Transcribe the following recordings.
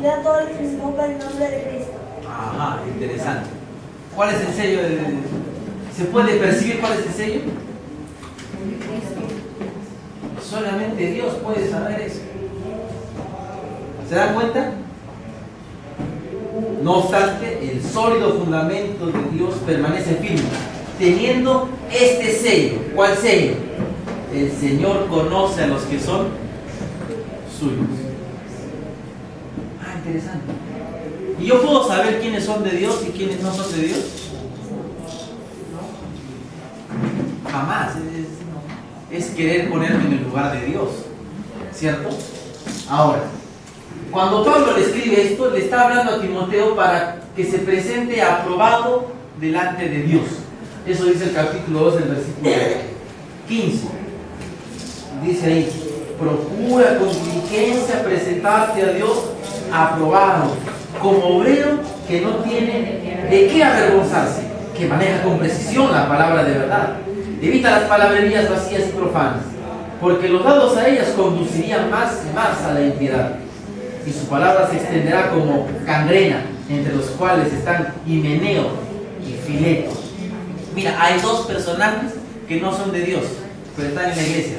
Yo a todos les invoco el nombre de Cristo. Ajá, interesante. ¿Cuál es el sello? ¿Se puede percibir cuál es el sello? Solamente Dios puede saber eso. ¿Se dan cuenta? No obstante, el sólido fundamento de Dios permanece firme, teniendo este sello. ¿Cuál sello? El Señor conoce a los que son suyos. Ah, interesante. ¿Y yo puedo saber quiénes son de Dios y quiénes no son de Dios? No. Jamás. Es querer ponerme en el lugar de Dios, ¿cierto? Ahora, cuando Pablo le escribe esto, le está hablando a Timoteo para que se presente aprobado delante de Dios. Eso dice el capítulo 2 del versículo 15. Dice ahí: procura con diligencia presentarte a Dios aprobado, como obrero que no tiene de qué avergonzarse, que maneja con precisión la palabra de verdad. Evita las palabrerías vacías y profanas, porque los dados a ellas conducirían más y más a la impiedad, y su palabra se extenderá como gangrena, entre los cuales están Himeneo y Fileto. Mira, hay dos personajes que no son de Dios, pero están en la iglesia.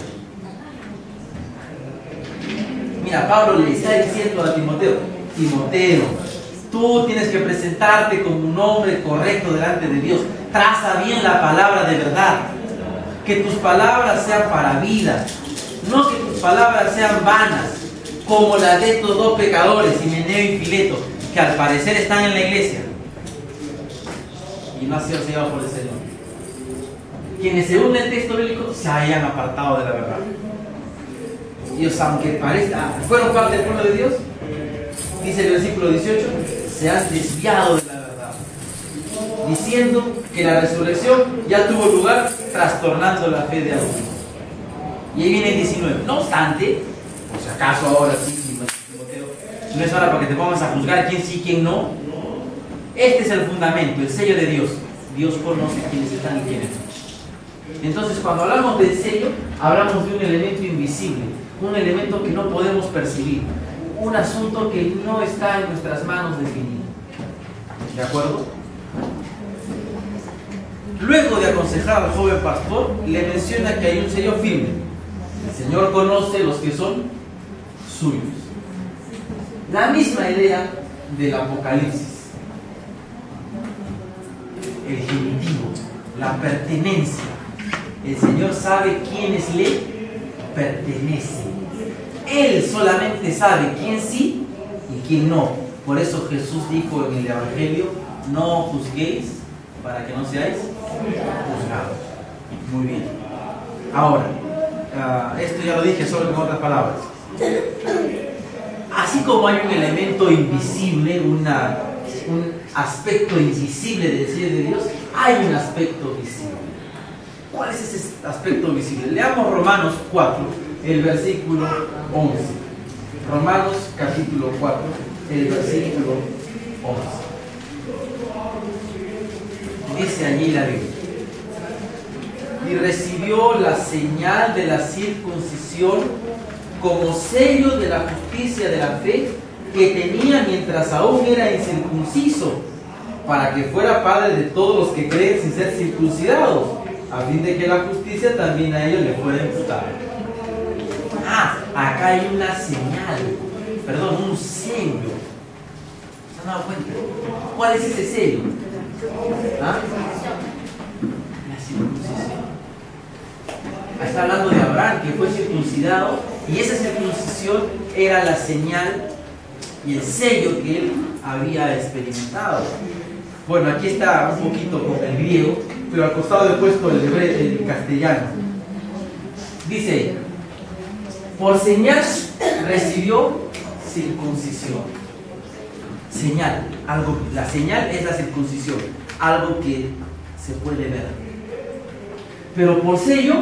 Mira, Pablo le está diciendo a Timoteo: Timoteo, tú tienes que presentarte como un hombre correcto delante de Dios. Traza bien la palabra de verdad. Que tus palabras sean para vida, no que tus palabras sean vanas, como las de estos dos pecadores, Himeneo y Fileto, que al parecer están en la iglesia y no han sido sellados por el Señor. Quienes, según el texto bíblico, se hayan apartado de la verdad. Ellos, aunque parezca, fueron parte del pueblo de Dios, dice el versículo 18, se han desviado de la verdad, diciendo que la resurrección ya tuvo lugar, trastornando la fe de algunos. Y ahí viene el 19. No obstante, por si acaso ahora sí, Timoteo, no es hora para que te pongas a juzgar quién sí y quién no. Este es el fundamento, el sello de Dios. Dios conoce quiénes están y quiénes no. Entonces, cuando hablamos del sello, hablamos de un elemento invisible, un elemento que no podemos percibir, un asunto que no está en nuestras manos definido. ¿De acuerdo? Luego de aconsejar al joven pastor, le menciona que hay un sello firme. El Señor conoce los que son suyos. La misma idea del Apocalipsis. El genitivo, la pertenencia. El Señor sabe quiénes le pertenecen. Él solamente sabe quién sí y quién no. Por eso Jesús dijo en el Evangelio: no juzguéis para que no seáis juzgados. Muy bien. Ahora, esto ya lo dije, solo con otras palabras. Así como hay un elemento invisible, un aspecto invisible del sello de Dios, hay un aspecto visible. ¿Cuál es ese aspecto visible? Leamos Romanos 4, el versículo 11. Romanos capítulo 4, el versículo 11. Dice allí la Biblia: y recibió la señal de la circuncisión como sello de la justicia de la fe que tenía mientras aún era incircunciso, para que fuera padre de todos los que creen sin ser circuncidados, a fin de que la justicia también a ellos le fuera imputada. Acá hay una señal, perdón, un sello. ¿Se han dado cuenta? ¿Cuál es ese sello? La circuncisión. Está hablando de Abraham, que fue circuncidado, y esa circuncisión era la señal y el sello que él había experimentado. Bueno, aquí está un poquito con el griego, pero al costado he puesto el castellano. Dice: por señal recibió circuncisión. Señal, algo, la señal es la circuncisión, algo que se puede ver. Pero por sello,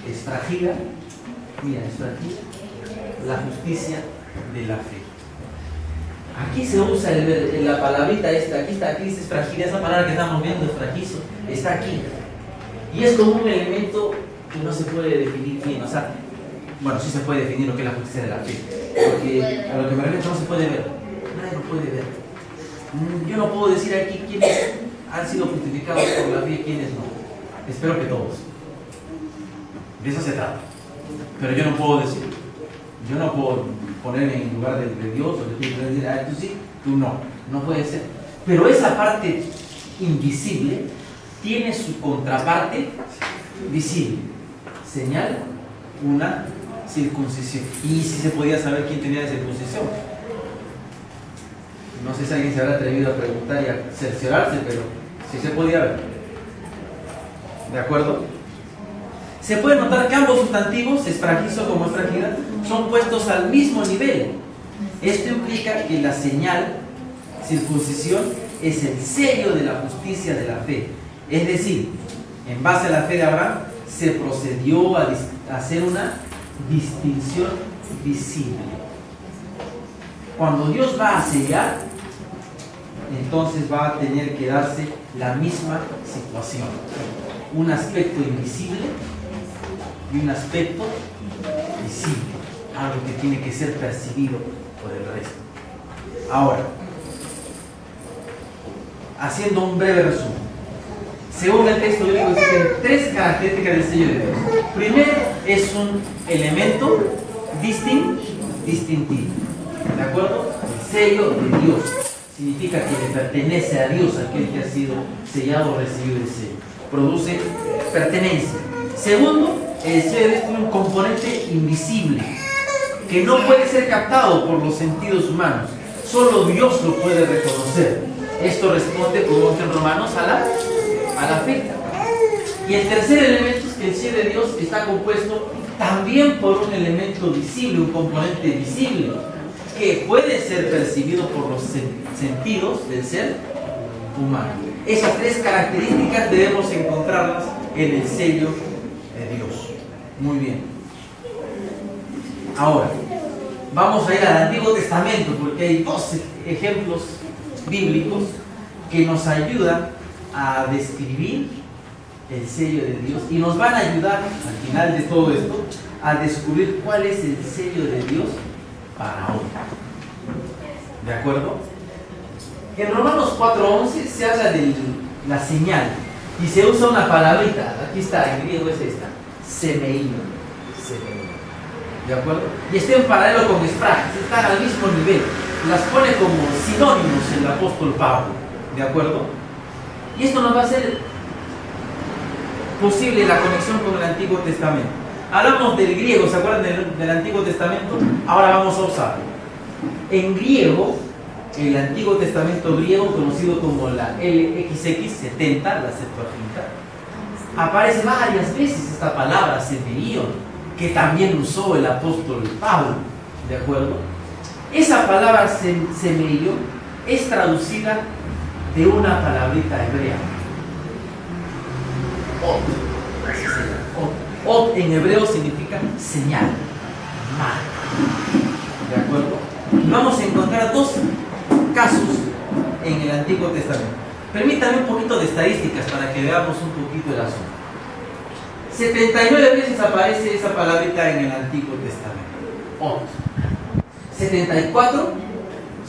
extrajida, mira, extrajida la justicia de la fe. Aquí se usa la palabrita esta, aquí dice extrajida, esa palabra que estamos viendo, extrajizo, está aquí. Y es como un elemento que no se puede definir bien, o sea, bueno, sí se puede definir lo que es la justicia de la fe, porque a lo que me refiero no se puede ver. nadie lo puede ver. Yo no puedo decir aquí quiénes han sido justificados por la fe y quiénes no. Espero que todos. De eso se trata. Pero yo no puedo decir. Yo no puedo ponerme en lugar de Dios o decir, tú sí, tú no. No puede ser. Pero esa parte invisible tiene su contraparte visible. Señal, una circuncisión. Y si se podía saber quién tenía la circuncisión. No sé si alguien se habrá atrevido a preguntar y a cerciorarse, pero sí se podía ver. ¿De acuerdo? Se puede notar que ambos sustantivos, esfragizo como esfragida, son puestos al mismo nivel. Esto implica que la señal, circuncisión, es el sello de la justicia de la fe. Es decir, en base a la fe de Abraham, se procedió a hacer una distinción visible. Cuando Dios va a sellar, entonces va a tener que darse la misma situación. Un aspecto invisible y un aspecto visible. Algo que tiene que ser percibido por el resto. Ahora, haciendo un breve resumen. Según el texto bíblico, existen tres características del sello de Dios. Primero, es un elemento distintivo. ¿De acuerdo? El sello de Dios significa que le pertenece a Dios aquel que ha sido sellado o recibido el sello. Produce pertenencia. Segundo, el sello de Dios tiene un componente invisible que no puede ser captado por los sentidos humanos. Solo Dios lo puede reconocer. Esto responde, como en Romanos, a la fe. Y el tercer elemento es que el sello de Dios está compuesto también por un elemento visible, un componente visible, que puede ser percibido por los sentidos del ser humano. Esas tres características debemos encontrarlas en el sello de Dios. Muy bien. Ahora, vamos a ir al Antiguo Testamento, porque hay dos ejemplos bíblicos que nos ayudan a describir el sello de Dios y nos van a ayudar al final de todo esto a descubrir cuál es el sello de Dios para hoy. ¿De acuerdo? En Romanos 4:11 se habla de la señal y se usa una palabrita, aquí está, en griego es esta, semeíno. ¿De acuerdo? Y está en paralelo con esfragis, están al mismo nivel, las pone como sinónimos el apóstol Pablo. ¿De acuerdo? Y esto nos va a hacer posible la conexión con el Antiguo Testamento. Hablamos del griego, ¿se acuerdan del Antiguo Testamento? Ahora vamos a usarlo. En griego, el Antiguo Testamento griego, conocido como la LXX70, la Septuaginta, aparece varias veces esta palabra, semeion, que también usó el apóstol Pablo. ¿De acuerdo? Esa palabra semeion es traducida de una palabrita hebrea. Ot. Así se llama. Ot en hebreo significa señal, marca. ¿De acuerdo? Y vamos a encontrar dos casos en el Antiguo Testamento. Permítanme un poquito de estadísticas para que veamos un poquito el asunto. 79 veces aparece esa palabrita en el Antiguo Testamento. Ot. 74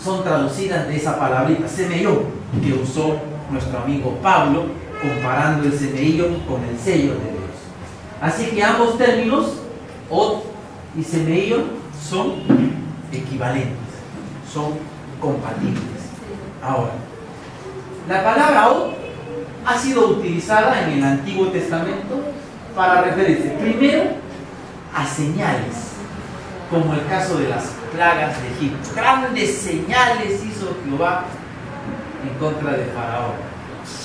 son traducidas de esa palabrita, semeion, que usó nuestro amigo Pablo, comparando el semeion con el sello de Dios. Así que ambos términos, ot y semeion, son equivalentes, son compatibles. Ahora, la palabra ot ha sido utilizada en el Antiguo Testamento para referirse primero a señales, como el caso de las plagas de Egipto. Grandes señales hizo Jehová en contra de Faraón.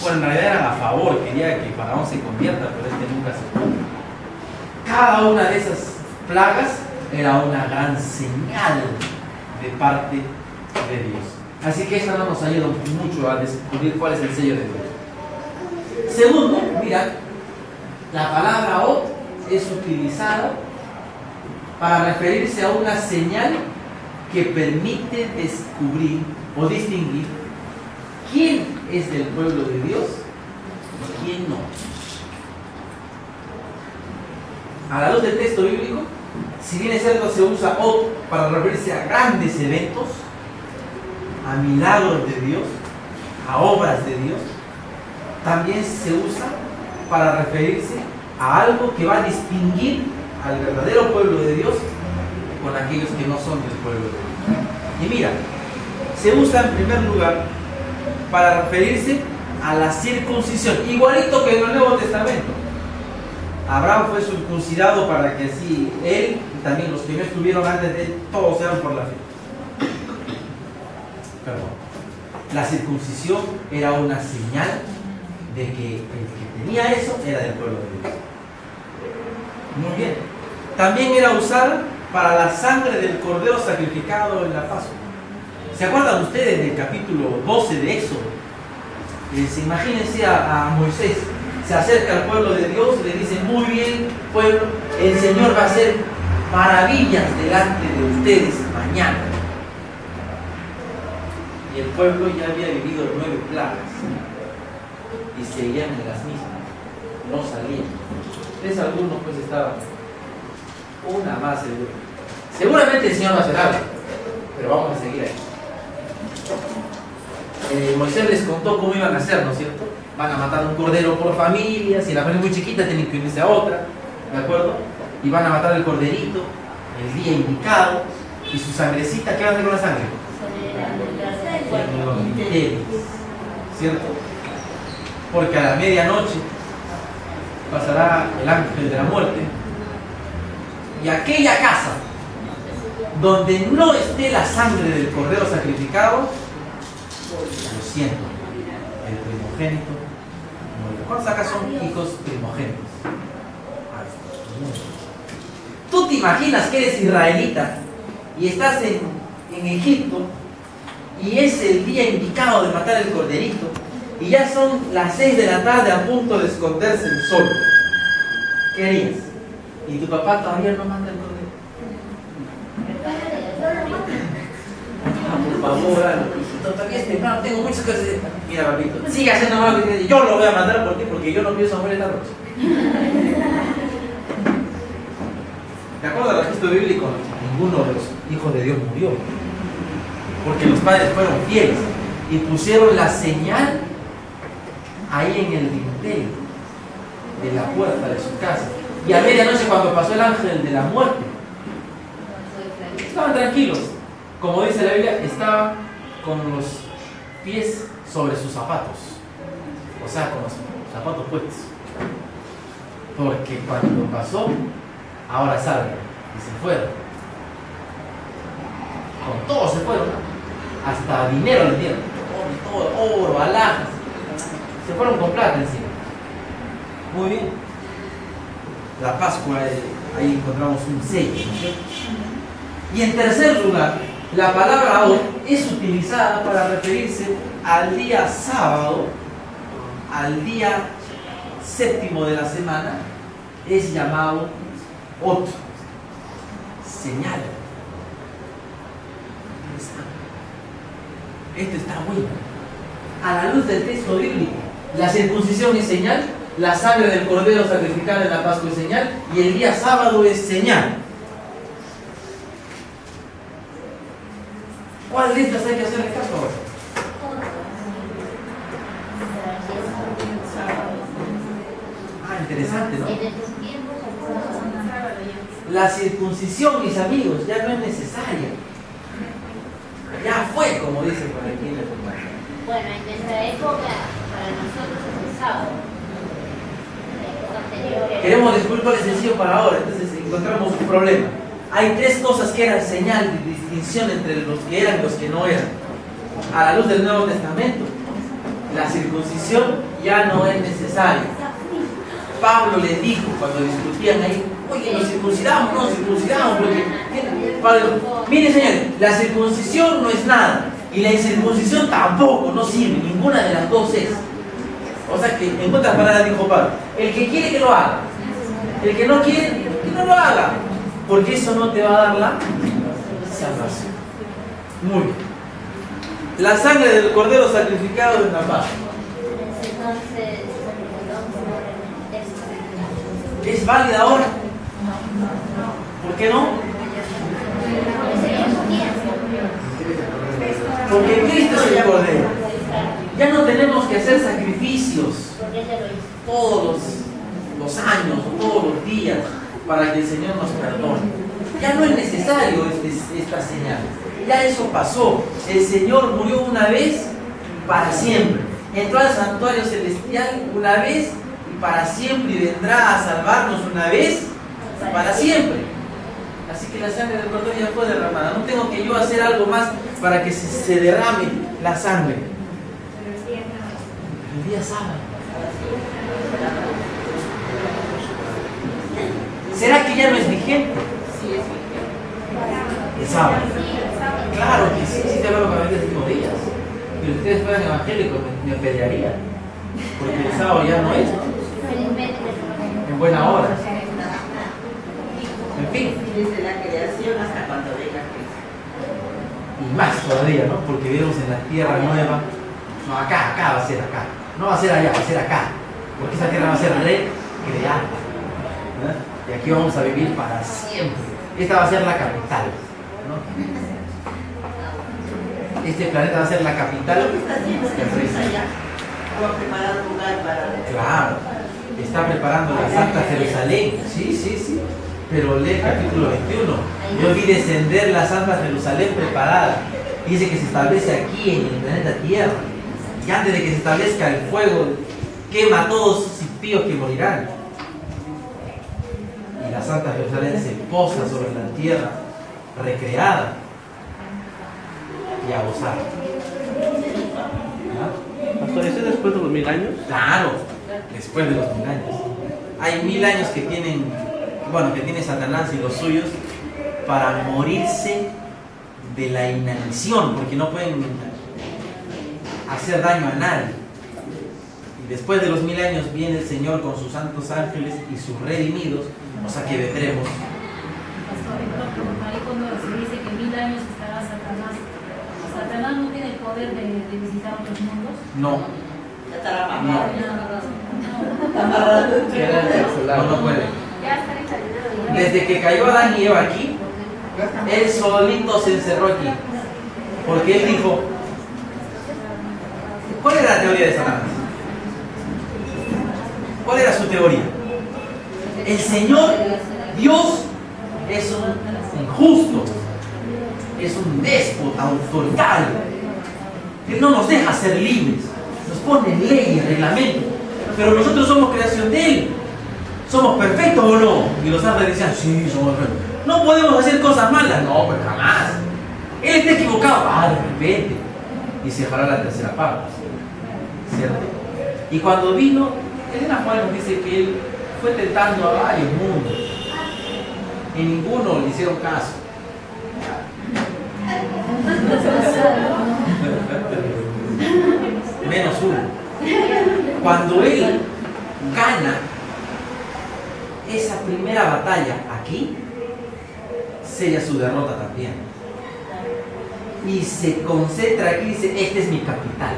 Bueno, en realidad eran a favor, quería que Faraón se convierta, pero este nunca se convirtió. Cada una de esas plagas era una gran señal de parte de Dios. Así que esta no nos ayuda mucho a descubrir cuál es el sello de Dios. Segundo, mira, la palabra ot es utilizada para referirse a una señal que permite descubrir o distinguir quién es del pueblo de Dios y quién no. A la luz del texto bíblico, si bien es cierto se usa ot para referirse a grandes eventos, a milagros de Dios, a obras de Dios, también se usa para referirse a algo que va a distinguir al verdadero pueblo de Dios con aquellos que no son del pueblo de Dios. Y mira, se usa en primer lugar para referirse a la circuncisión, igualito que en el Nuevo Testamento. Abraham fue circuncidado para que así él y también los que no estuvieron antes de él, todos eran por la fe. Perdón. La circuncisión era una señal de que el que tenía eso era del pueblo de Dios. Muy bien. También era usada para la sangre del cordero sacrificado en la Pascua. ¿Se acuerdan ustedes del capítulo 12 de Éxodo? Imagínense a Moisés, se acerca al pueblo de Dios y le dice: muy bien, pueblo, el Señor va a hacer maravillas delante de ustedes mañana. Y el pueblo ya había vivido 9 plagas y seguían en las mismas, no salían. Entonces algunos pues estaban una más seguro. Seguramente el Señor va a hacer algo, pero vamos a seguir ahí. Moisés les contó cómo iban a hacer, ¿no es cierto? Van a matar un cordero por familia, si la familia es muy chiquita tienen que unirse a otra, ¿de acuerdo? Y van a matar el corderito el día indicado, y su sangrecita, ¿qué van a hacer con la sangre? En los dinteles, ¿cierto? Porque a la medianoche pasará el ángel de la muerte y aquella casa donde no esté la sangre del cordero sacrificado, lo siento, el primogénito muere. ¿Cuántos acá son hijos primogénitos? Tú te imaginas que eres israelita y estás en Egipto y es el día indicado de matar el corderito y ya son las 6 de la tarde a punto de esconderse el sol. ¿Qué harías? Y tu papá todavía no manda el cordero. Por favor, todavía es temprano, tengo muchas cosas. Mira, papito, sigue haciendo más. Yo lo voy a mandar por ti porque yo no pienso morir esta noche. ¿Te acuerdas del registro bíblico? Ninguno de los hijos de Dios murió, porque los padres fueron fieles y pusieron la señal ahí en el dintel de la puerta de su casa. Y a medianoche, cuando pasó el ángel de la muerte, estaban tranquilos. Como dice la Biblia, estaban con los pies sobre sus zapatos, o sea, con los zapatos puestos, porque cuando pasó, ahora salgan, y se fueron. Con todo se fueron, hasta dinero les dieron, todo, oro, alhajas, se fueron con plata encima. Muy bien. La Pascua, ahí encontramos un sello, ¿no es cierto? Y en tercer lugar, la palabra hoy es utilizada para referirse al día sábado, al día séptimo de la semana, es llamado otro, señal. Esto está bueno. A la luz del texto bíblico, la circuncisión es señal, la sangre del cordero sacrificado en la Pascua es señal, y el día sábado es señal. ¿Cuál de estas hay que hacerle caso ahora? Interesante, ¿no? La circuncisión, mis amigos, ya no es necesaria. Ya fue, como dice por aquí en el comentario. Bueno, en nuestra época, para nosotros es el sábado. Queremos descubrir cuál es el sencillo para ahora, entonces encontramos un problema. Hay 3 cosas que eran señal de distinción entre los que eran y los que no eran. A la luz del Nuevo Testamento, la circuncisión ya no es necesaria. Pablo les dijo cuando discutían ahí: oye, nos circuncidamos, no nos circuncidamos, porque Pablo, miren señores, la circuncisión no es nada y la incircuncisión tampoco, no sirve, ninguna de las dos es. O sea que, en otras palabras dijo Pablo, el que quiere que lo haga, el que no quiere que no lo haga, porque eso no te va a dar la salvación. Muy bien. La sangre del cordero sacrificado en la Pascua ¿es válida ahora? ¿Por qué no? Porque Cristo es el Cordero. Ya no tenemos que hacer sacrificios Porque Él ya lo hizo. todos los años o todos los días para que el Señor nos perdone. Ya no es necesario esta señal. Ya eso pasó. El Señor murió una vez para siempre. Entró al santuario celestial una vez y para siempre, y vendrá a salvarnos una vez para siempre. Así que la sangre del Cordero ya fue derramada. No tengo que yo hacer algo más para que se derrame la sangre. El día sábado. ¿Será que ya no es vigente? Sí, es vigente. El sábado. Claro que sí, sí te hablo para los últimos días. Si ustedes fueran evangélicos me apedrearían. Porque el sábado ya no es. Felizmente. En buena hora. En fin. Desde la creación hasta cuando venga Cristo. Y más todavía, ¿no? Porque vivimos en la tierra nueva. No, acá va a ser acá. No va a ser allá, va a ser acá. Porque esa tierra va a ser recreada. ¿No? Y aquí vamos a vivir para siempre. Esta va a ser la capital, ¿no? Este planeta va a ser la capital. Lo que está haciendo Jesús allá, va a preparar un lugar para... Claro, está preparando la Santa Jerusalén. Sí. Pero lee el capítulo 21. Yo vi descender la Santa Jerusalén preparada. Dice que se establece aquí en el planeta Tierra. Y antes de que se establezca el fuego, quema a todos esos impíos que morirán. Y la Santa Jerusalén se posa sobre la tierra recreada y a gozar. ¿Ah? Pastor, ¿eso es después de los 1000 años? Claro, después de los 1000 años. Hay 1000 años que tienen, bueno, que tiene Satanás y los suyos para morirse de la inanición, porque no pueden hacer daño a nadie. Y después de los 1000 años viene el Señor con sus santos ángeles y sus redimidos, o sea que vendremos. Pastor, ahí cuando se dice que 1000 años estará Satanás, ¿Satanás no tiene el poder de visitar otros mundos? No, Ya estará no, mamado. no puede. Ya está encarnado. Desde que cayó Adán y Eva aquí, él solito se encerró aquí. Porque él dijo, ¿cuál era la teoría de Satanás? ¿Cuál era su teoría? El Señor, Dios, es un injusto, es un déspota autoritario, que no nos deja ser libres, nos pone leyes, reglamentos, pero nosotros somos creación de Él. ¿Somos perfectos o no? Y los ángeles decían, sí, somos perfectos. ¿No podemos hacer cosas malas? No, pues jamás. Él está equivocado. De repente. Y se fará la tercera parte. ¿Cierto? Y cuando vino, Elena Juan nos dice que él fue tentando a varios mundos. Y ninguno le hicieron caso. Menos uno. Cuando él gana esa primera batalla aquí, sella su derrota también. Y se concentra aquí y dice, esta es mi capital.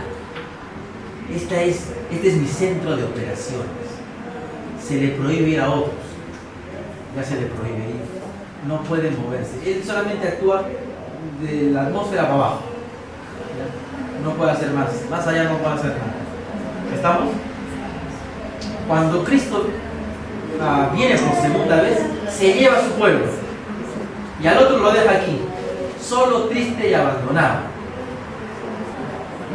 Este es mi centro de operaciones. Se le prohíbe ir a otros. Ya se le prohíbe ir. No puede moverse. Él solamente actúa de la atmósfera para abajo. No puede hacer más. Más allá no puede hacer nada. ¿Estamos? Cuando Cristo viene por segunda vez, se lleva a su pueblo. Y al otro lo deja aquí. Solo, triste y abandonado.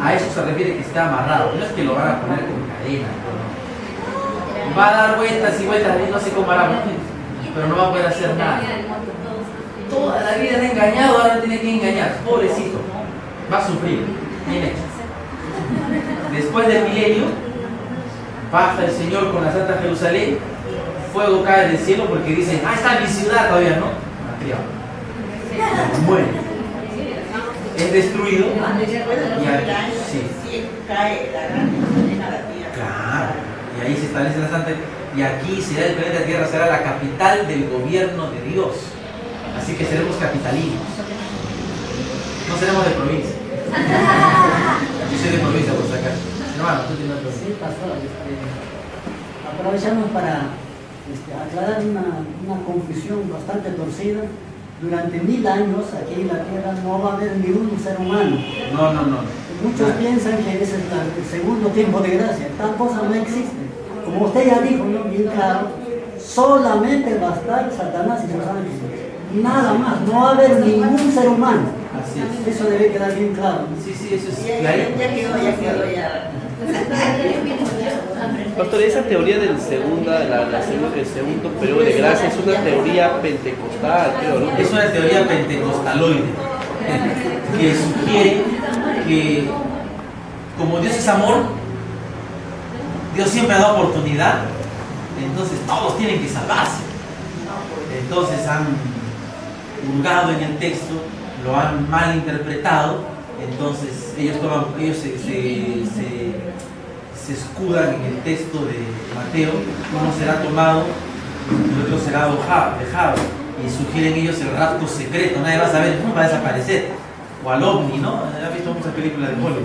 A eso se refiere que está amarrado. No es que lo van a poner con cadena. No. Va a dar vueltas y vueltas, no sé cómo hará, pero no va a poder hacer nada. Toda la vida le ha engañado, ahora tiene que engañar. Pobrecito. Va a sufrir. Bien hecho. Después del milenio, baja el Señor con la Santa Jerusalén. Fuego cae del cielo porque dicen, está mi ciudad todavía, ¿no? Muere. Es destruido. Y ahí, sí. Cae la gran condena a la tierra. Claro. Y ahí se establece la Santa. Y aquí será el planeta Tierra, será la capital del gobierno de Dios. Así que seremos capitalinos. No seremos de provincia. Yo soy de provincia, por si acaso. Hermano, tú tienes otro. Sí, pastor. Aprovechamos para aclarar una confusión bastante torcida durante 1000 años aquí en la tierra no va a haber ni un ser humano. No. Muchos piensan que ese es el segundo tiempo de gracia. Tal cosa no existe. Como usted ya dijo, ¿no? Bien claro, solamente va a estar Satanás y sus ángeles. Nada más, no va a haber ningún ser humano. Así es. Eso debe quedar bien claro. Sí, eso es Ya quedó. Pastor, esa teoría del el segundo periodo de gracia es una teoría pentecostal, creo, ¿no? Es una teoría pentecostaloide que sugiere que como Dios es amor, Dios siempre ha dado oportunidad, entonces todos tienen que salvarse. Entonces han hurgado en el texto, lo han mal interpretado, entonces ellos se escudan en el texto de Mateo, uno será tomado, el otro será dejado, y sugieren ellos el rapto secreto, nadie va a saber, va a desaparecer, o al ovni, ¿no? ¿Han visto muchas películas de Hollywood?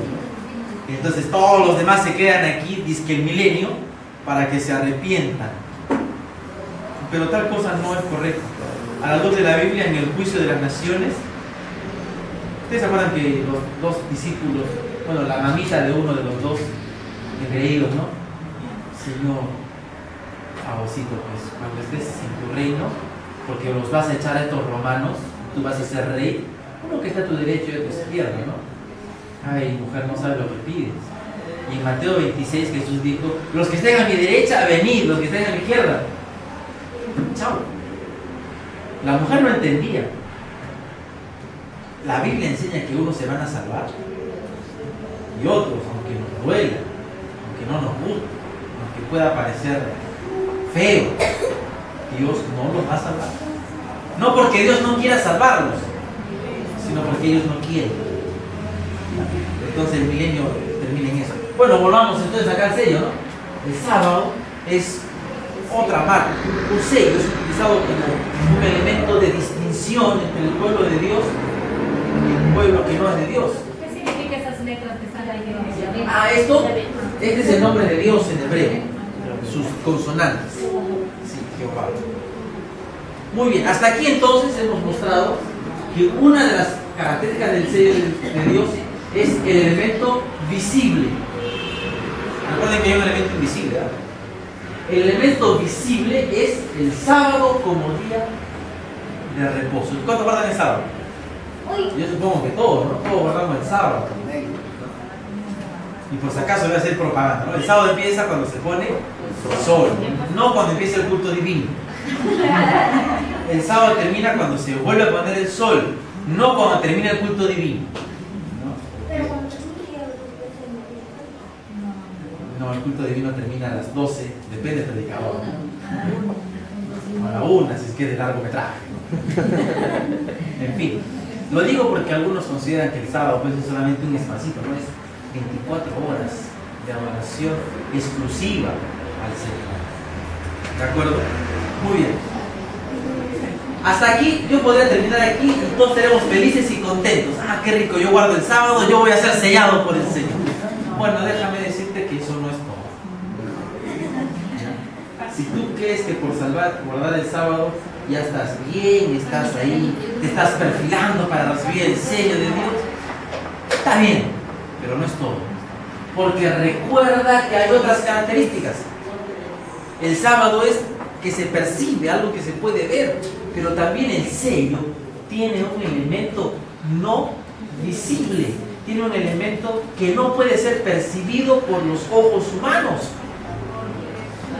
Entonces todos los demás se quedan aquí, dizque el milenio, para que se arrepientan. Pero tal cosa no es correcta. A la luz de la Biblia, en el juicio de las naciones, ustedes se acuerdan que los dos discípulos, bueno, la mamita de uno de los dos engreídos, ¿no? Señor, favorcito, pues cuando estés en tu reino, porque los vas a echar a estos romanos, tú vas a ser rey, uno que está a tu derecho y a tu izquierda, ¿no? Ay, mujer, no sabes lo que pides. Y en Mateo 26 Jesús dijo, los que estén a mi derecha, venid, los que estén a mi izquierda. Chao. La mujer no entendía. La Biblia enseña que unos se van a salvar y otros, aunque nos duela, aunque no nos guste, aunque pueda parecer feo, Dios no los va a salvar. No porque Dios no quiera salvarlos, sino porque ellos no quieren. Entonces el milenio termina en eso. Bueno, volvamos entonces acá al sello, ¿no? El sábado es otra marca, un sello, es utilizado como un elemento de distinción entre el pueblo de Dios y el pueblo que no es de Dios. ¿Qué significa esas letras que están ahí? Este es el nombre de Dios en hebreo, sus consonantes. Sí, Jehová. Muy bien, hasta aquí entonces hemos mostrado que una de las características del sello de Dios es el elemento visible. Recuerden que hay un elemento invisible, ¿verdad? El elemento visible es el sábado como día de reposo. ¿Cuánto guardan el sábado? Yo supongo que todos, ¿no? Todos guardamos el sábado. Y por si acaso voy a hacer propaganda, ¿no? El sábado empieza cuando se pone el sol, no cuando empieza el culto divino. El sábado termina cuando se vuelve a poner el sol, no cuando termina el culto divino. No, el culto divino termina a las 12, depende del predicador, ¿no? A la 1, si es que es de largometraje. En fin, lo digo porque algunos consideran que el sábado pues, es solamente un espacito, no es 24 horas de adoración exclusiva al Señor. ¿De acuerdo? Muy bien. Hasta aquí, yo podría terminar aquí y todos seremos felices y contentos. Ah, qué rico, yo guardo el sábado, yo voy a ser sellado por el Señor. Bueno, déjame decirte que eso no es todo. Si tú crees que por guardar el sábado ya estás bien, estás ahí, te estás perfilando para recibir el sello de Dios, está bien, pero no es todo. Porque recuerda que hay otras características. El sábado es que se percibe, algo que se puede ver, pero también el sello tiene un elemento no visible, tiene un elemento que no puede ser percibido por los ojos humanos.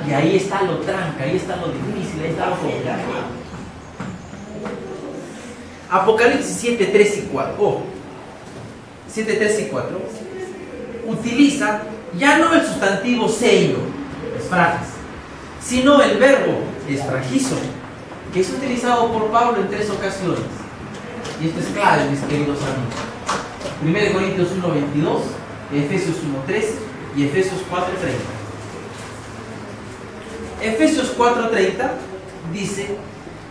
Y ahí está lo tranca, ahí está lo difícil, ahí está lo complicado. Apocalipsis 7, 3 y 4. 7, 3 y 4 utiliza ya no el sustantivo sello, esfrages, sino el verbo esfragizo, que es utilizado por Pablo en 3 ocasiones. Y esto es clave, mis queridos amigos. 1 Corintios 1, 22, Efesios 1, 13 y Efesios 4, 30. Efesios 4, 30 dice,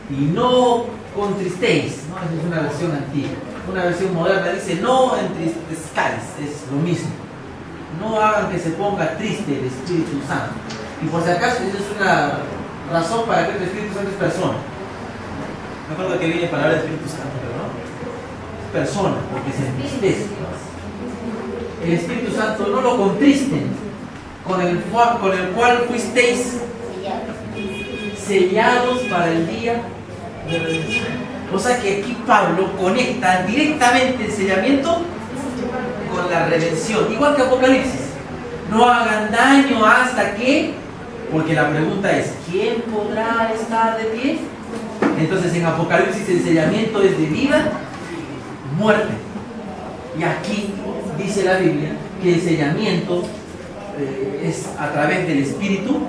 y no contristéis, ¿no? Esa es una versión antigua. Una versión moderna dice, no entristezcáis, es lo mismo. No hagan que se ponga triste el Espíritu Santo. Y por si acaso, esa es una razón para que el Espíritu Santo es persona. Me acuerdo que viene palabra del Espíritu Santo, pero no. Persona, porque se entristece. El Espíritu Santo no lo contristen, con el cual fuisteis sellados para el día de redención. O sea que aquí Pablo conecta directamente el sellamiento con la redención, igual que Apocalipsis. No hagan daño hasta que, porque la pregunta es, ¿quién podrá estar de pie? Entonces en Apocalipsis el sellamiento es de vida, muerte. Y aquí dice la Biblia que el sellamiento es a través del Espíritu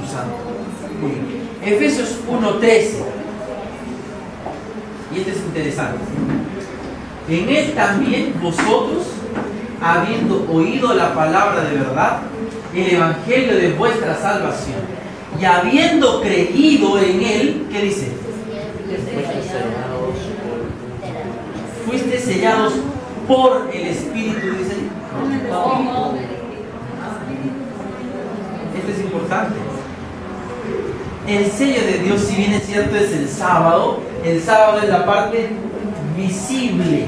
Santo. Muy bien. Efesios 1:13. Y esto es interesante. En él también vosotros, habiendo oído la palabra de verdad, el evangelio de vuestra salvación, y habiendo creído en él, ¿qué dice? Fuiste sellados por el Espíritu, dice. Esto es importante. El sello de Dios, si bien es cierto, es el sábado es la parte visible.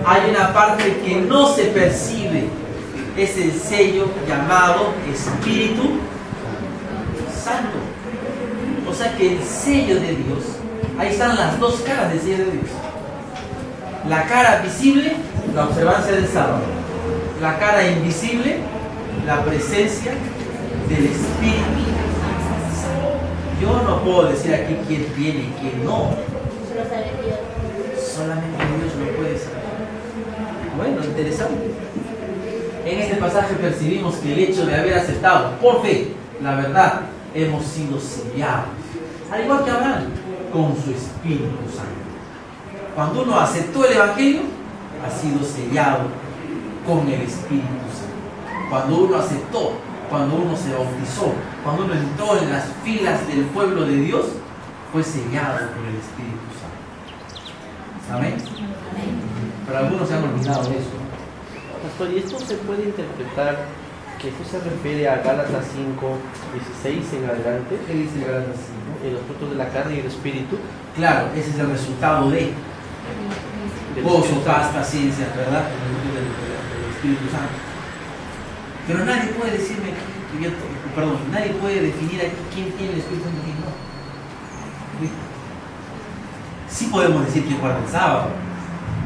Hay una parte que no se percibe, es el sello llamado Espíritu Santo. O sea que el sello de Dios, ahí están las dos caras del sello de Dios. La cara visible, la observancia del sábado. La cara invisible, la presencia del Espíritu Santo. Yo no puedo decir aquí quién tiene y quién no. Solamente Dios lo puede saber. Bueno, interesante. En este pasaje percibimos que el hecho de haber aceptado por fe la verdad, hemos sido sellados, al igual que Abraham, con su Espíritu Santo. Cuando uno aceptó el Evangelio, ha sido sellado con el Espíritu Santo. Cuando uno aceptó, cuando uno se bautizó, cuando uno entró en las filas del pueblo de Dios, fue sellado por el Espíritu Santo. ¿Amén? Pero algunos se han olvidado de eso. Pastor, ¿y esto se puede interpretar que esto se refiere a Gálatas 5:16 en adelante? ¿Qué dice Gálatas 5? Los frutos de la carne y el espíritu. Claro, ese es el resultado de gozo, paz, paciencia, ¿verdad? El Espíritu Santo. Pero nadie puede decirme, nadie puede definir aquí quién tiene el Espíritu Santo y quién no. Sí podemos decir quién guarda el sábado.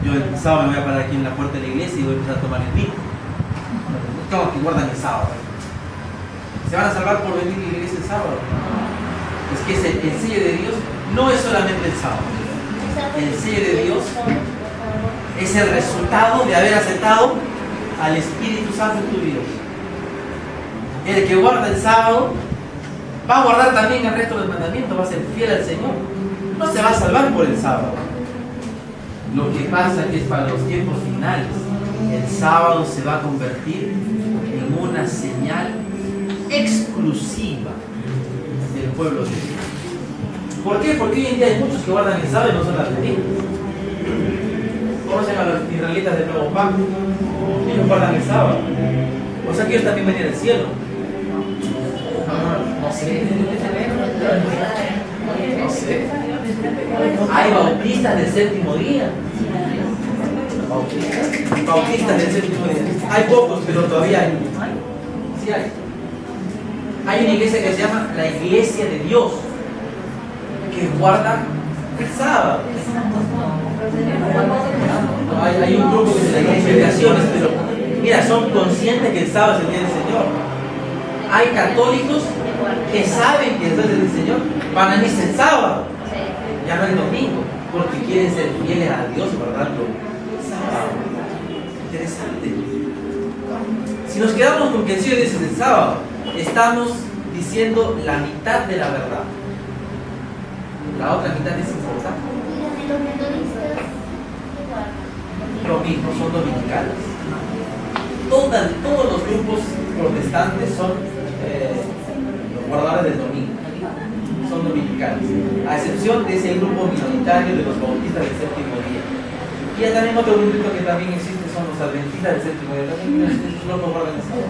Yo el sábado me voy a parar aquí en la puerta de la iglesia y voy a empezar a tomar el vino. Todos que guardan el sábado. ¿Se van a salvar por venir a la iglesia el sábado? Es que el sello de Dios no es solamente el sábado. El sello de Dios es el resultado de haber aceptado al Espíritu Santo en tu vida. El que guarda el sábado va a guardar también el resto del mandamiento, va a ser fiel al Señor. No se va a salvar por el sábado. Lo que pasa es que es para los tiempos finales. El sábado se va a convertir en una señal exclusiva del pueblo de Dios. ¿Por qué? Porque hoy en día hay muchos que guardan el sábado y no son argentinos. ¿Conocen a los israelitas del Nuevo Pacto? Ellos guardan el sábado. O sea que ellos también venían al cielo. No sé. No sé. Hay bautistas del séptimo día. Bautistas del séptimo día. Hay pocos, pero todavía hay. Sí hay. Hay una iglesia que se llama la Iglesia de Dios, que guarda el sábado. Hay un grupo que se llama Investigaciones, pero mira, son conscientes que el sábado es el día del Señor. Hay católicos que saben que el día del Señor van a misa el sábado, ya no el domingo, porque quieren ser fieles a Dios guardando el sábado. Interesante. Si nos quedamos con que el Señor dice el sábado, estamos diciendo la mitad de la verdad. La otra mitad es importante. Lo mismo, son dominicales. Todos los grupos protestantes son los guardadores del domingo. Son dominicales. A excepción de ese grupo minoritario de los bautistas del séptimo día. Y hay también otro grupo que también existe, son los adventistas del séptimo día. También esos no nos guardan el sábado.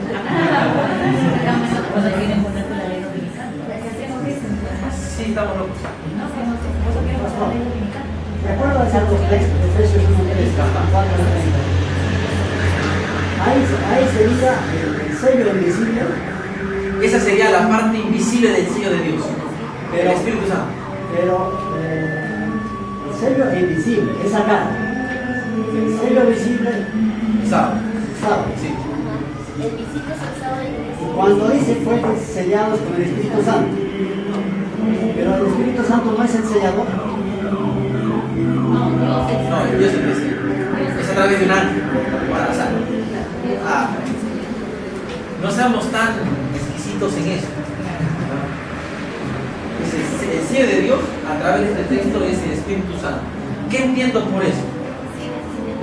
Sí, estamos locos. No, que no sé, por eso quiero pasar a la ley dominical. De acuerdo a ese contexto, Efesios 1:3, 4:30. Ahí sería el sello invisible, Esa sería la parte invisible del sello de Dios, el Espíritu Santo. pero el sello invisible es acá. El sello visible ¿Sabe? sabe. Sí. El visito es el sábado y el Y cuando dice fue sellados con el Espíritu Santo, pero el Espíritu Santo no es el sellador. No, Dios es. No, Dios es el que sí. Es a través de un ángel. Bueno, o sea, no seamos tan exquisitos en eso. El sello de Dios a través de este texto es el Espíritu Santo. ¿Qué entiendo por eso?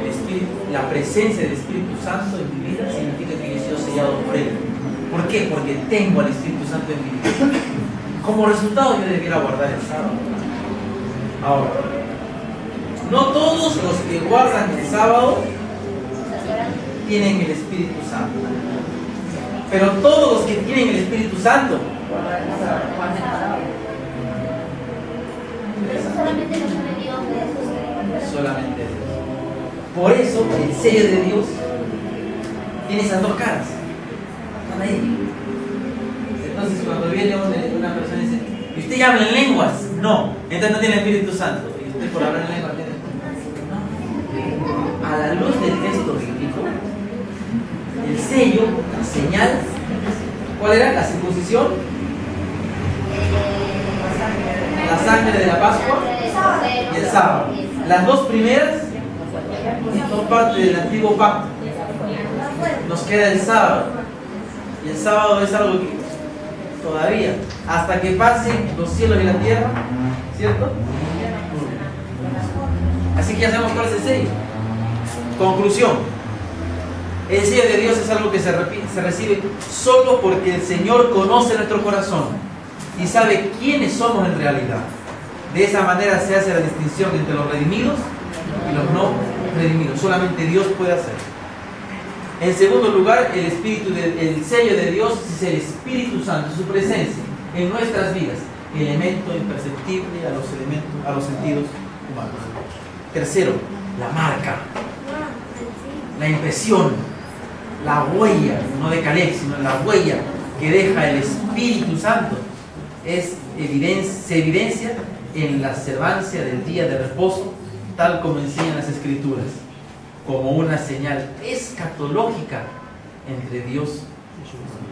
El Espíritu, la presencia del Espíritu Santo en mi vida significa que yo he sido sellado por Él. ¿Por qué? Porque tengo al Espíritu Santo en mi vida. Como resultado yo debiera guardar el sábado. Ahora, no todos los que guardan el sábado tienen el Espíritu Santo. Pero todos los que tienen el Espíritu Santo Eso solamente lo sabe Dios de esos. solamente Dios. Por eso el sello de Dios tiene esas dos caras. Están ahí. Entonces cuando viene una persona y dice, ¿y usted ya habla en lenguas? No, entonces no tiene el Espíritu Santo. ¿Y usted por hablar en lenguas tiene? No. A la luz del texto bíblico, el sello, la señal, ¿cuál era? La circuncisión, la sangre de la Pascua y el sábado. Las dos primeras son parte del antiguo pacto. Nos queda el sábado. Y el sábado es algo que todavía, hasta que pasen los cielos y la tierra, ¿cierto? Así que ya sabemos cuál es el sello. Conclusión. El sello de Dios es algo que se recibe solo porque el Señor conoce nuestro corazón y sabe quiénes somos en realidad. De esa manera se hace la distinción entre los redimidos y los no redimidos. Solamente Dios puede hacerlo. En segundo lugar, el sello de Dios es el Espíritu Santo, su presencia en nuestras vidas, elemento imperceptible a los sentidos humanos. Tercero, la marca, la impresión, la huella, no de Caleb, sino la huella que deja el Espíritu Santo se evidencia en la observancia del día de reposo, tal como enseñan las Escrituras, como una señal escatológica entre Dios y su pueblo.